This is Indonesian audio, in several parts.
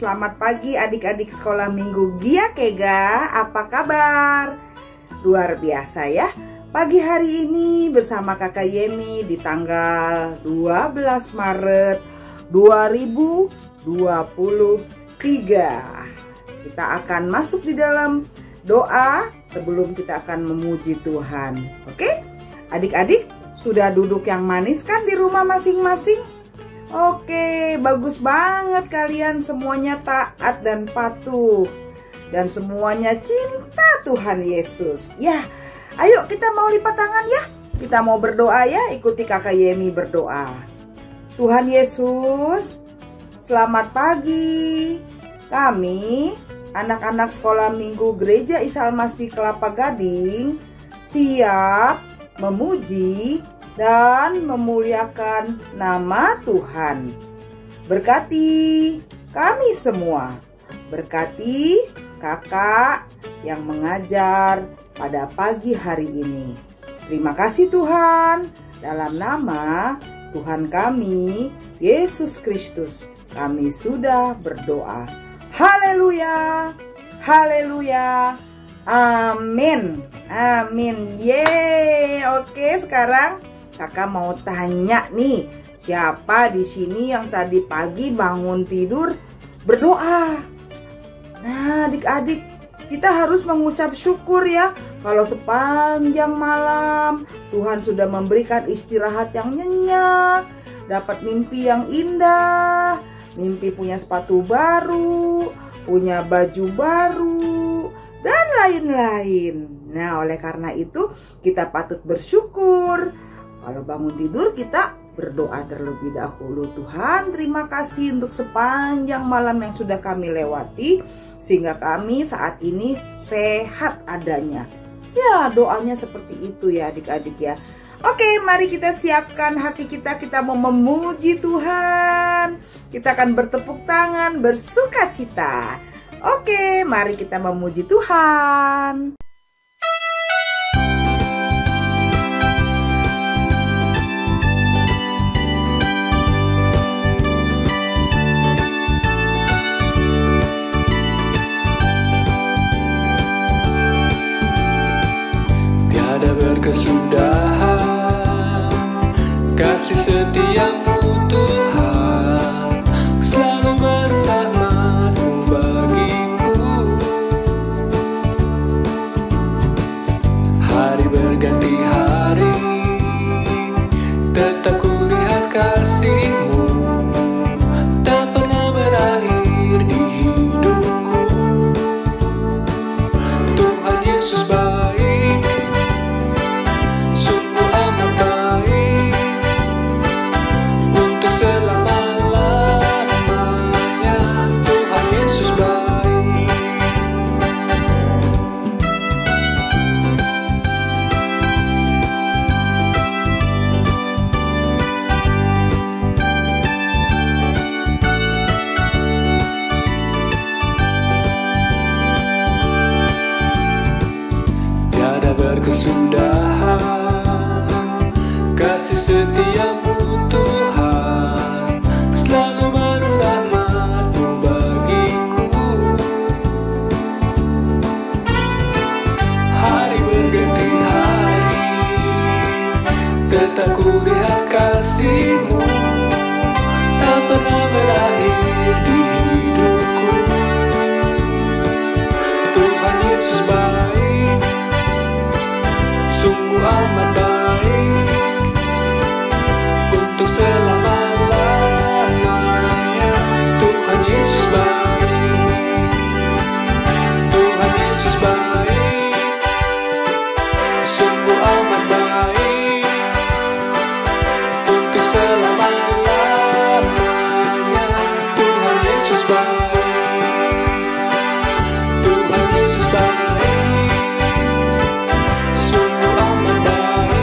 selamat pagi adik-adik sekolah minggu Gia Kega. Apa kabar? Luar biasa ya. Pagi hari ini bersama kakak Yemi di tanggal 12 Maret 2023. Kita akan masuk di dalam doa sebelum kita akan memuji Tuhan. Oke? Adik-adik sudah duduk yang manis kan di rumah masing-masing? Oke, bagus banget kalian semuanya taat dan patuh. Dan semuanya cinta Tuhan Yesus. Ya, ayo kita mau lipat tangan ya. Kita mau berdoa ya, ikuti kakak Yemi berdoa. Tuhan Yesus, selamat pagi. Kami, anak-anak sekolah minggu Gereja Isa Al-Masih Kelapa Gading, siap memuji dan memuliakan nama Tuhan. Berkati kami semua. Berkati kakak yang mengajar pada pagi hari ini. Terima kasih Tuhan. Dalam nama Tuhan kami, Yesus Kristus, kami sudah berdoa. Haleluya. Haleluya. Amin. Amin. Yeay. Oke, sekarang kakak mau tanya nih, siapa di sini yang tadi pagi bangun tidur berdoa? Nah, adik-adik, kita harus mengucap syukur ya. Kalau sepanjang malam Tuhan sudah memberikan istirahat yang nyenyak, dapat mimpi yang indah, mimpi punya sepatu baru, punya baju baru, dan lain-lain. Nah, oleh karena itu kita patut bersyukur. Kalau bangun tidur kita berdoa terlebih dahulu. Tuhan, terima kasih untuk sepanjang malam yang sudah kami lewati, sehingga kami saat ini sehat adanya. Ya, doanya seperti itu ya adik-adik ya. Oke, mari kita siapkan hati kita. Kita mau memuji Tuhan. Kita akan bertepuk tangan, bersukacita. Oke, mari kita memuji Tuhan. Tiada berkesudahan kasih setiamu Tuhan, selalu berrahmat-Mu bagiku. Hari berganti hari, tetap kulihat kasih-Mu, tak pernah berakhir di hidupku. Tuhan Yesus baik, sungguh amat baik, untuk selama-lamanya. Tuhan Yesus baik. Tiada berkesudahan kasih setiamu Tuhan, selalu baru rahmat-Mu bagiku. Hari berganti hari, tetap kulihat kasih-Mu, tak pernah berakhir di hidupku. Tuhan Yesus baik, sungguh amat baik, untuk selama-lamanya. Tuhan Yesus baik, Tuhan Yesus baik, sungguh amat baik, untuk selama-lamanya. Tuhan Yesus baik, Tuhan Yesus baik, sungguh amat baik,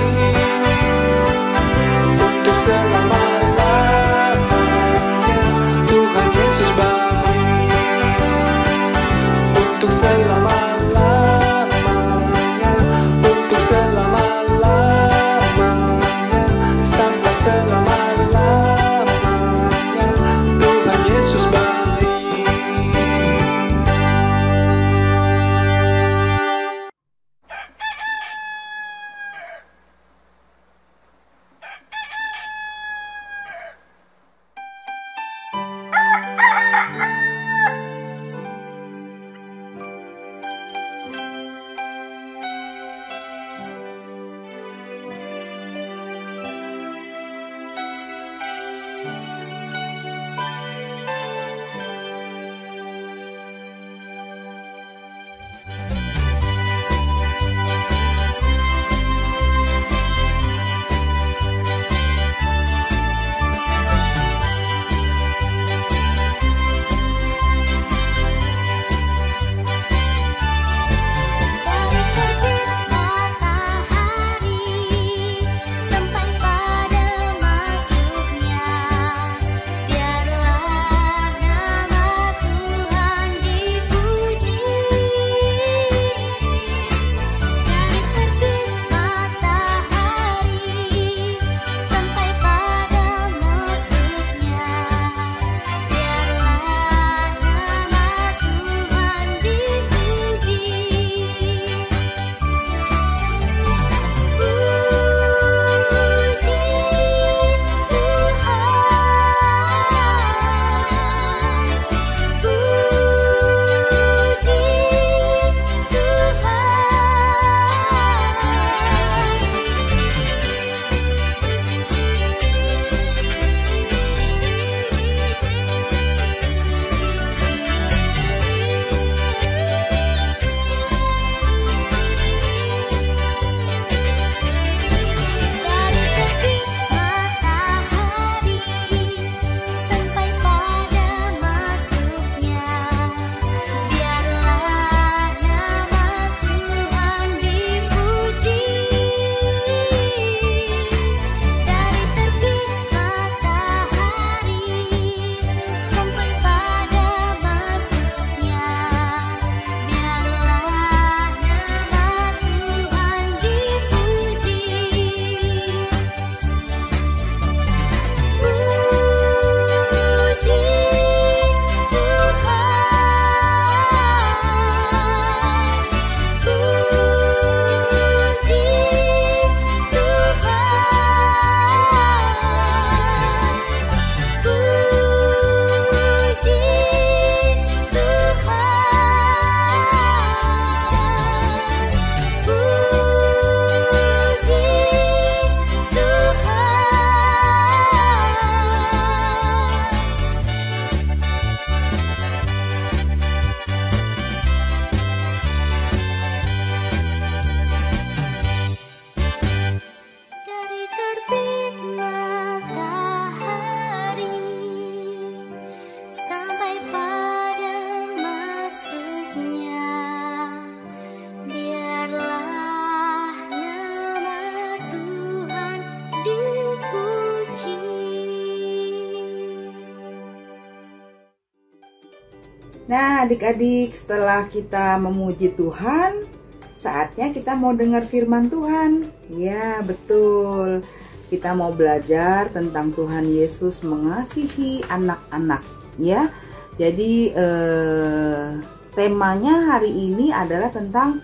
Nah, adik-adik, setelah kita memuji Tuhan, saatnya kita mau dengar firman Tuhan. Ya, betul. Kita mau belajar tentang Tuhan Yesus mengasihi anak-anak, ya. Jadi temanya hari ini adalah tentang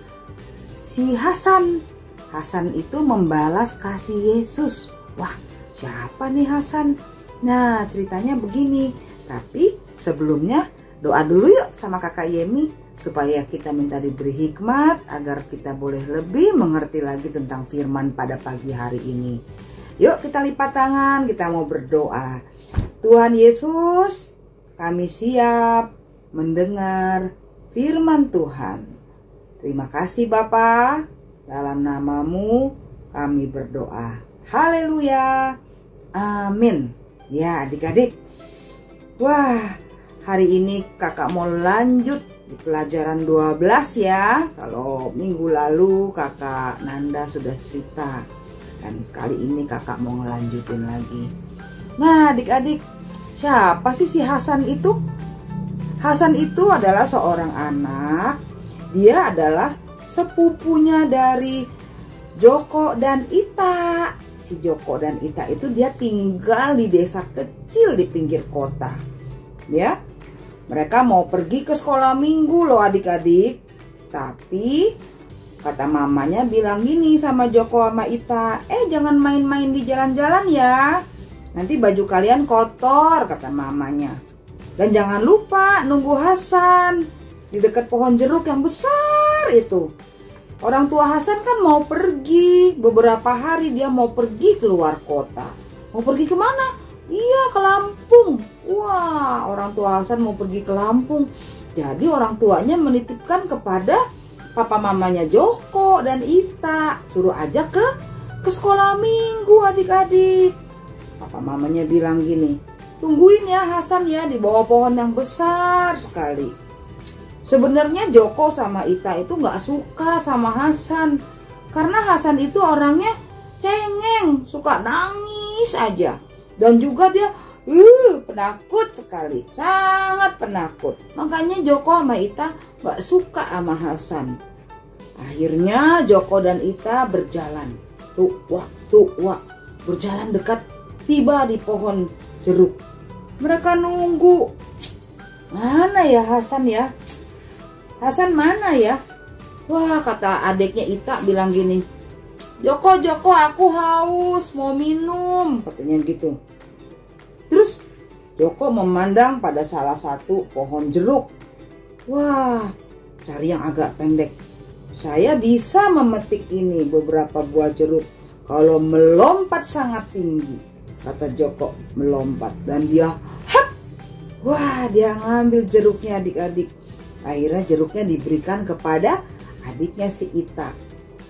si Hasan. Hasan itu membalas kasih Yesus. Wah, siapa nih Hasan? Nah, ceritanya begini. Tapi sebelumnya doa dulu yuk sama Kakak Yemi, supaya kita minta diberi hikmat agar kita boleh lebih mengerti lagi tentang firman pada pagi hari ini. Yuk kita lipat tangan, kita mau berdoa. Tuhan Yesus, kami siap mendengar firman Tuhan. Terima kasih Bapa, dalam namamu kami berdoa. Haleluya, amin. Ya adik-adik, wah, hari ini kakak mau lanjut di pelajaran 12 ya. Kalau minggu lalu kakak Nanda sudah cerita, dan kali ini kakak mau ngelanjutin lagi. Nah adik-adik, siapa sih si Hasan itu? Hasan itu adalah seorang anak. Dia adalah sepupunya dari Joko dan Ita. Si Joko dan Ita itu dia tinggal di desa kecil di pinggir kota. Ya, mereka mau pergi ke sekolah minggu loh adik-adik. Tapi kata mamanya bilang gini sama Joko sama Ita, jangan main-main di jalan-jalan ya, nanti baju kalian kotor, kata mamanya. Dan jangan lupa nunggu Hasan di dekat pohon jeruk yang besar itu. Orang tua Hasan kan mau pergi, beberapa hari dia mau pergi keluar kota. Mau pergi kemana? Iya, ke Lampung. Wah, orang tua Hasan mau pergi ke Lampung. Jadi orang tuanya menitipkan kepada papa mamanya Joko dan Ita, suruh aja ke sekolah minggu adik-adik. Papa mamanya bilang gini, tungguin ya Hasan ya di bawah pohon yang besar sekali. Sebenarnya Joko sama Ita itu nggak suka sama Hasan, karena Hasan itu orangnya cengeng, suka nangis aja. Dan juga dia penakut sekali, sangat penakut. Makanya Joko sama Ita gak suka sama Hasan. Akhirnya Joko dan Ita berjalan. Berjalan dekat, tiba di pohon jeruk. Mereka nunggu. Mana ya Hasan ya? Hasan mana ya? Wah, kata adiknya Ita bilang gini, Joko, aku haus, mau minum, katanya gitu. Terus Joko memandang pada salah satu pohon jeruk. Wah, cari yang agak pendek. Saya bisa memetik ini beberapa buah jeruk kalau melompat sangat tinggi, kata Joko melompat. Dan dia wah, dia ngambil jeruknya adik-adik. Akhirnya jeruknya diberikan kepada adiknya si Ita.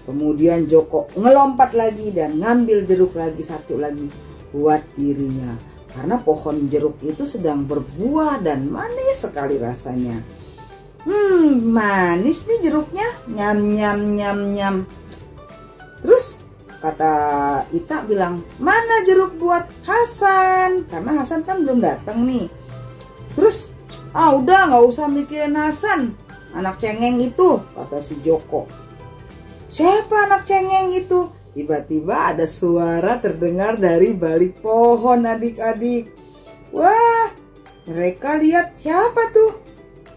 Kemudian Joko ngelompat lagi dan ngambil jeruk lagi, satu lagi buat dirinya. Karena pohon jeruk itu sedang berbuah dan manis sekali rasanya. Manis nih jeruknya. Nyam. Terus kata Ita bilang, mana jeruk buat Hasan? Karena Hasan kan belum datang nih. Terus, udah gak usah mikirin Hasan, anak cengeng itu, kata si Joko. Siapa anak cengeng itu? Tiba-tiba ada suara terdengar dari balik pohon adik-adik. Wah, mereka lihat siapa tuh?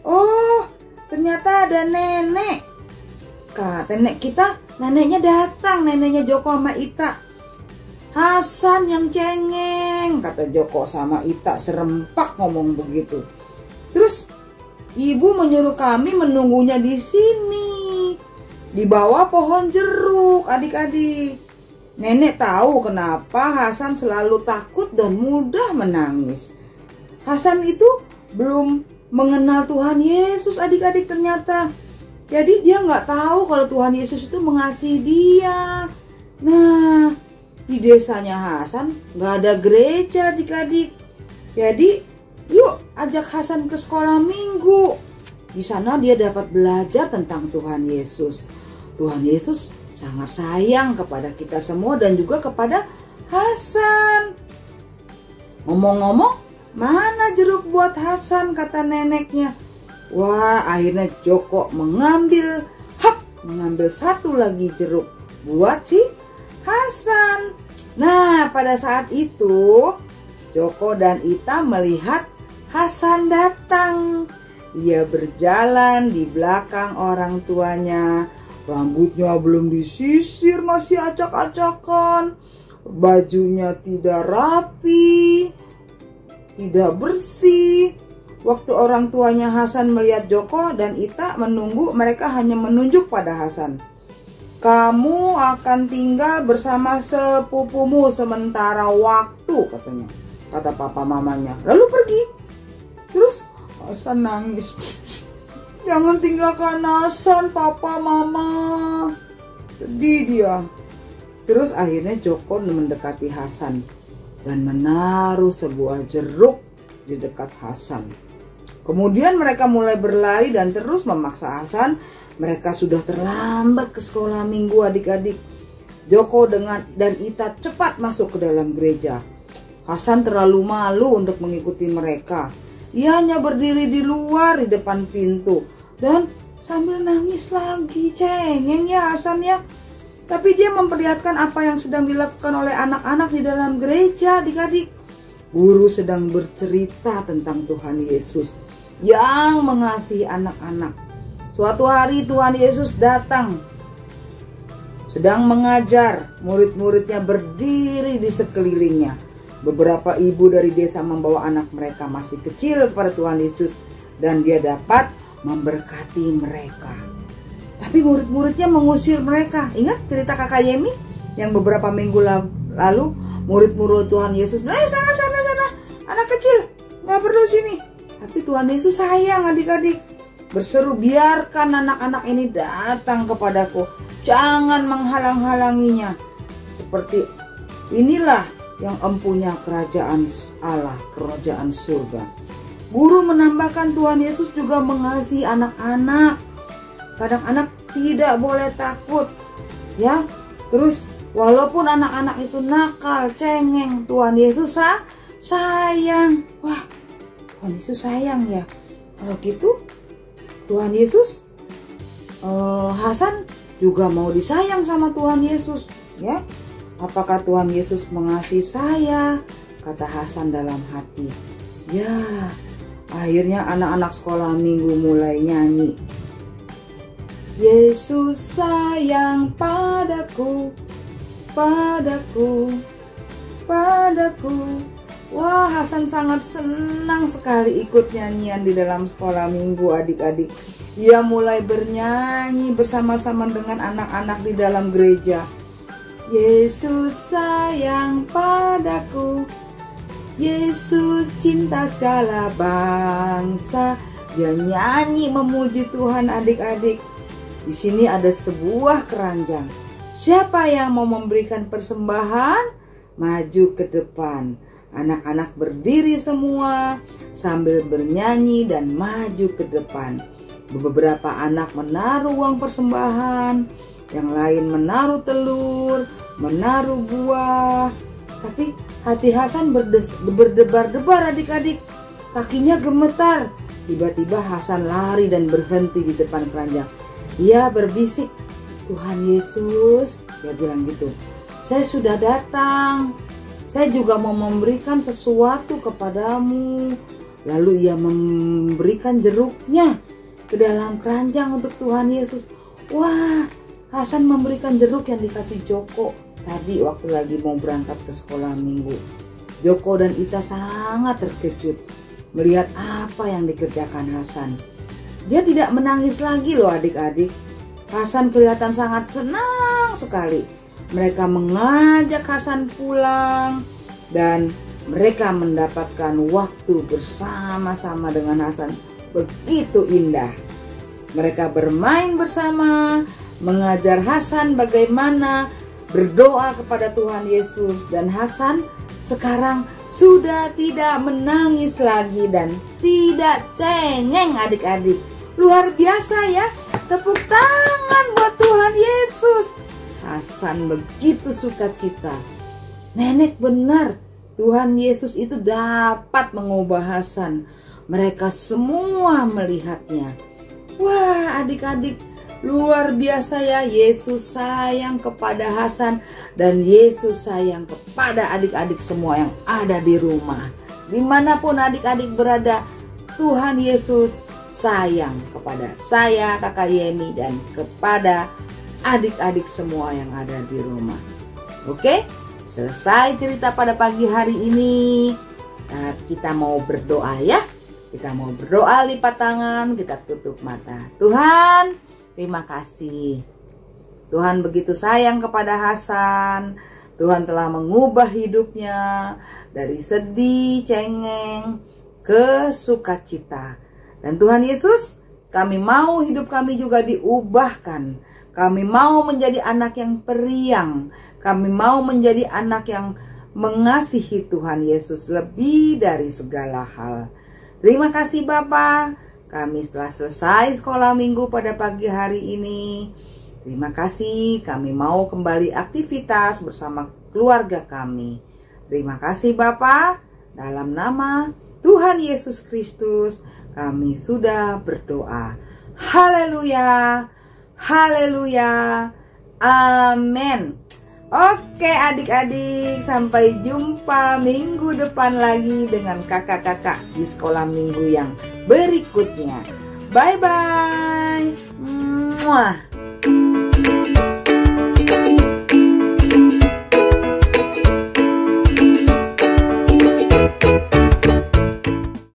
Oh, ternyata ada nenek. Kata nenek kita, neneknya datang, neneknya Joko sama Ita. Hasan yang cengeng, kata Joko sama Ita serempak ngomong begitu. Terus ibu menyuruh kami menunggunya di sini, di bawah pohon jeruk adik-adik. Nenek tahu kenapa Hasan selalu takut dan mudah menangis. Hasan itu belum mengenal Tuhan Yesus adik-adik ternyata. Jadi dia nggak tahu kalau Tuhan Yesus itu mengasihi dia. Nah, di desanya Hasan nggak ada gereja adik-adik. Jadi yuk ajak Hasan ke sekolah minggu. Di sana dia dapat belajar tentang Tuhan Yesus. Tuhan Yesus sangat sayang kepada kita semua dan juga kepada Hasan. Ngomong-ngomong, mana jeruk buat Hasan, kata neneknya. Wah, akhirnya Joko mengambil satu lagi jeruk buat si Hasan. Nah, pada saat itu Joko dan Ita melihat Hasan datang. Ia berjalan di belakang orang tuanya. Rambutnya belum disisir, masih acak-acakan. Bajunya tidak rapi, tidak bersih. Waktu orang tuanya Hasan melihat Joko dan Ita menunggu, mereka hanya menunjuk pada Hasan. Kamu akan tinggal bersama sepupumu sementara waktu, katanya. Kata papa mamanya. Lalu pergi. Terus Hasan nangis. Jangan tinggalkan Hasan, papa mama. Sedih dia. Terus akhirnya Joko mendekati Hasan dan menaruh sebuah jeruk di dekat Hasan. Kemudian mereka mulai berlari dan terus memaksa Hasan. Mereka sudah terlambat ke sekolah minggu adik-adik. Joko dan Ita cepat masuk ke dalam gereja. Hasan terlalu malu untuk mengikuti mereka. Ia hanya berdiri di luar di depan pintu dan sambil nangis lagi. Cengeng ya Hasan ya. Tapi dia memperlihatkan apa yang sedang dilakukan oleh anak-anak di dalam gereja adik-adik. Guru sedang bercerita tentang Tuhan Yesus yang mengasihi anak-anak. Suatu hari Tuhan Yesus datang, sedang mengajar, murid-muridnya berdiri di sekelilingnya. Beberapa ibu dari desa membawa anak mereka masih kecil kepada Tuhan Yesus dan dia dapat memberkati mereka. Tapi murid-muridnya mengusir mereka. Ingat cerita kakak Yemi yang beberapa minggu lalu murid-murid Tuhan Yesus bilang, sana, anak kecil, gak perlu sini. Tapi Tuhan Yesus sayang adik-adik. Berseru, biarkan anak-anak ini datang kepadaku. Jangan menghalang-halanginya. Seperti inilah yang empunya kerajaan Allah, kerajaan surga. Guru menambahkan Tuhan Yesus juga mengasihi anak-anak. Kadang anak tidak boleh takut. Ya, terus walaupun anak-anak itu nakal, cengeng, Tuhan Yesus sayang. Wah, Tuhan Yesus sayang ya. Kalau gitu Tuhan Yesus, Hasan juga mau disayang sama Tuhan Yesus ya. Apakah Tuhan Yesus mengasihi saya? Kata Hasan dalam hati. Ya, akhirnya anak-anak sekolah minggu mulai nyanyi. Yesus sayang padaku, padaku, padaku. Wah, Hasan sangat senang sekali ikut nyanyian di dalam sekolah minggu adik-adik. Ia mulai bernyanyi bersama-sama dengan anak-anak di dalam gereja. Yesus sayang padaku, Yesus cinta segala bangsa. Dia nyanyi memuji Tuhan adik-adik. Di sini ada sebuah keranjang. Siapa yang mau memberikan persembahan? Maju ke depan. Anak-anak berdiri semua sambil bernyanyi dan maju ke depan. Beberapa anak menaruh uang persembahan, yang lain menaruh telur, menaruh buah. Tapi hati Hasan berdebar-debar adik-adik. Kakinya gemetar. Tiba-tiba Hasan lari dan berhenti di depan keranjang. Ia berbisik, Tuhan Yesus, dia bilang gitu. Saya sudah datang. Saya juga mau memberikan sesuatu kepadamu. Lalu ia memberikan jeruknya ke dalam keranjang untuk Tuhan Yesus. Wah, Hasan memberikan jeruk yang dikasih Joko tadi waktu lagi mau berangkat ke sekolah minggu. Joko dan Ita sangat terkejut melihat apa yang dikerjakan Hasan. Dia tidak menangis lagi loh adik-adik. Hasan kelihatan sangat senang sekali. Mereka mengajak Hasan pulang dan mereka mendapatkan waktu bersama-sama dengan Hasan begitu indah. Mereka bermain bersama, mengajar Hasan bagaimana berdoa kepada Tuhan Yesus, dan Hasan sekarang sudah tidak menangis lagi dan tidak cengeng adik-adik. Luar biasa ya, tepuk tangan buat Tuhan Yesus. Hasan begitu sukacita. Nenek benar, Tuhan Yesus itu dapat mengubah Hasan, Mereka semua melihatnya. Wah, adik-adik, luar biasa ya. Yesus sayang kepada Hasan dan Yesus sayang kepada adik-adik semua yang ada di rumah. Dimanapun adik-adik berada, Tuhan Yesus sayang kepada saya, Kakak Yemi, dan kepada adik-adik semua yang ada di rumah. Oke, selesai cerita pada pagi hari ini. Nah, kita mau berdoa ya. Kita mau berdoa, lipat tangan, kita tutup mata. Tuhan, terima kasih. Tuhan begitu sayang kepada Hasan. Tuhan telah mengubah hidupnya dari sedih, cengeng, ke sukacita. Dan Tuhan Yesus, kami mau hidup kami juga diubahkan. Kami mau menjadi anak yang periang. Kami mau menjadi anak yang mengasihi Tuhan Yesus lebih dari segala hal. Terima kasih Bapa, kami telah selesai sekolah minggu pada pagi hari ini. Terima kasih, kami mau kembali aktivitas bersama keluarga kami. Terima kasih Bapa, dalam nama Tuhan Yesus Kristus kami sudah berdoa. Haleluya, haleluya, amin. Oke adik-adik, sampai jumpa minggu depan lagi dengan kakak-kakak di sekolah minggu yang berikutnya. Bye-bye.